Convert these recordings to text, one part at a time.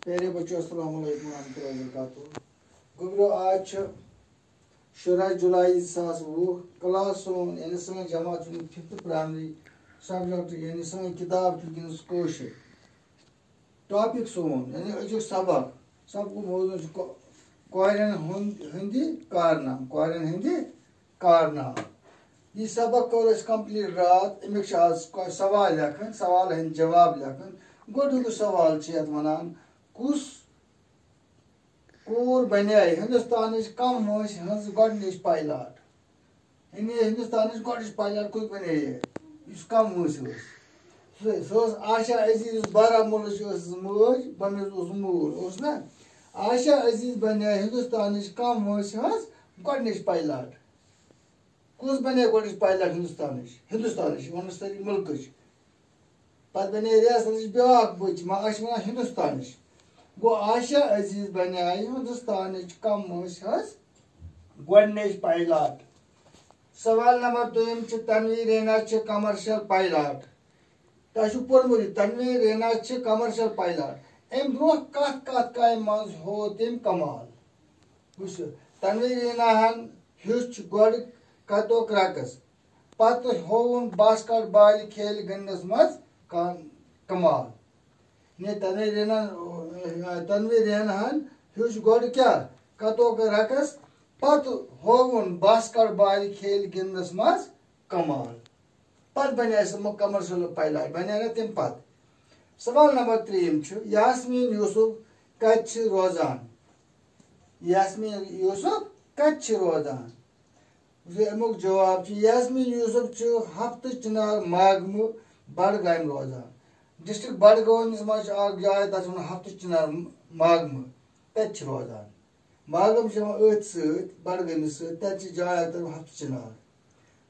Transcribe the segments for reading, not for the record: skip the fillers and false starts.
پیارے بچوں السلام علیکم ورحمۃ اللہ وبرکاتہ گبرو آج 15 جولائی 2020 کلاس سون یعنی سن جماعت 5th پرائمری سبجیکٹ یعنی سن کتاب ونکس کوشر ٹاپک سون یعنی اجک سبق کو موضوع کورین ہندی کارنام یہ سبق کور کمپلیٹ رات امیک آز سوال لکھن سوال ہند جواب لکھن گۄڈنیُک سوال ونان کس کور بنیائے ہندوستانچ کم وٲنٛسہِ ہٕنٛز گۄڈنِچ پایلاٹ یعنی ہندوستانچ گۄڈنِچ پایلاٹ کُس بنیائے یُس کم وٲنٛسہِ ٲس سۄ ٲس آشا عزیز یُس بارہمولہٕچ ٲسٕس مٲج بۄنمِس اوس مول اوس نا آشا عزیز بنیائے ہندوستانچ کم وٲنٛسہِ ہٕنٛز گۄڈنِچ پایلاٹ کُس بنیائے گۄڈنِچ پایلاٹ ہندوستانٕچ ووٚنُس سٲری مُلکٕچ پتہٕ بنے ریاستٕچ بیٛاکھ بٔچ مگر أسۍ چھِ وَنان ہندوستانٕچ گوٚو آشا عزیز بنیائے ہندوستانٕچ کم وٲنٛسہِ ہٕنٛز گۄڈنِچ پایلاٹ سوال نمبر 2 چھِ تنویٖر رینا چھِ کمرشل پایلاٹ تۄہہِ چھُو پوٚرمُت یہِ تنویٖر رینا چھِ کمرشل پایلاٹ امہِ برونٛہہ کتھ کامہِ منٛز ہوو تٔمۍ کمال وٕچھِو تنویٖر ریناہن ہیوٚچھ گۄڈٕ کتُک رقص پتہٕ ہووُن باسکٹ بالہِ کھیلہِ گِنٛدنس منٛز کمال یعنی تنویٖر ریناہن ہیوٚچھ گۄڈٕ کیٛاہ کتُک رقص پتہٕ ہووُن باسکٹ بالہِ کھیلہِ گِنٛدنس منٛز کمال پتہٕ بنے سۄ کمرشل پایلاٹ بنے نا تمہِ پتہٕ سوال نمبر 3 چھُ یاسمیٖن یوٗسف کتہِ چھِ روزان یاسمیٖن یوٗسف کتہِ چھِ روزان امیُک جواب چھُ یاسمیٖن یوٗسف چھُ ہفتہٕ چِنار ماگمہٕ بڈگامہِ روزان ڈسٹرک بڈگٲمِس منٛز چھِ اکھ جاے تتھ چھِ ونان ہفتہٕ چِنار ماگمہٕ تتہِ چھِ روزان ماگم چھِ یِوان أتھۍ سۭتۍ بڈگٲمِس سۭتۍ تتہِ چھِ جاے اکھ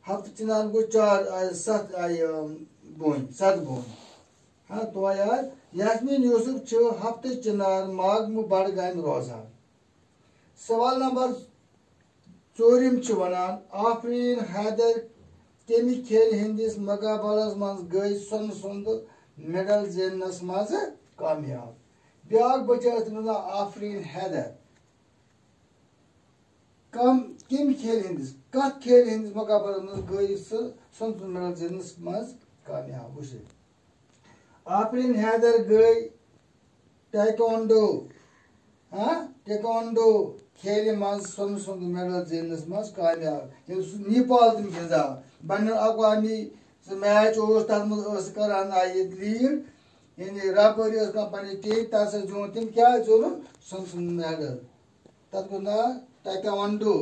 ہفتہٕ چِنار گوٚو 7 بوٚنۍ ہاں تو یاد یاسمیٖن یوٗسف چھُ ہفتہٕ چِنار ماگمہٕ بڈگامہِ روزان سوال نمبر 4 چھُ ونان آفریٖن حیدر کمہِ کھیلہِ ہٕنٛدِس مقابلس منٛز گٔے سۄنہٕ سُنٛد میڈل زیننس منٛز کامیاب بیٛاکھ بچہٕ ٲس تٔمِس ناو آفریٖن حیدر کمہِ کھیلہِ ہٕنٛدِس کتھ کھیلہِ ہٕنٛدِس مقابلس منٛز گٔے سۄ سۄنہٕ سُنٛد میڈل زیننس منٛز کامیاب وٕچھِو آفریٖن حیدر گٔے ٹیکوانڈو کھیلہِ منٛز سۄنہٕ سُنٛد میڈل زیننس منٛز کامیاب ییٚلہِ سُہ نیپال تِم گِنٛداو بین الاقوامی سُہ میچ اوس تتھ منٛز ٲس کران ییٚتہِ لیٖڈ یعنی راپٲری ٲس کران پنٕنہِ ٹیٖم تتھ سۭتۍ زیوٗن تٔمۍ کیٛاہ زیوٗنُن سۄنہٕ سُنٛد میڈل تتھ گوٚو ناو ٹیکوانڈو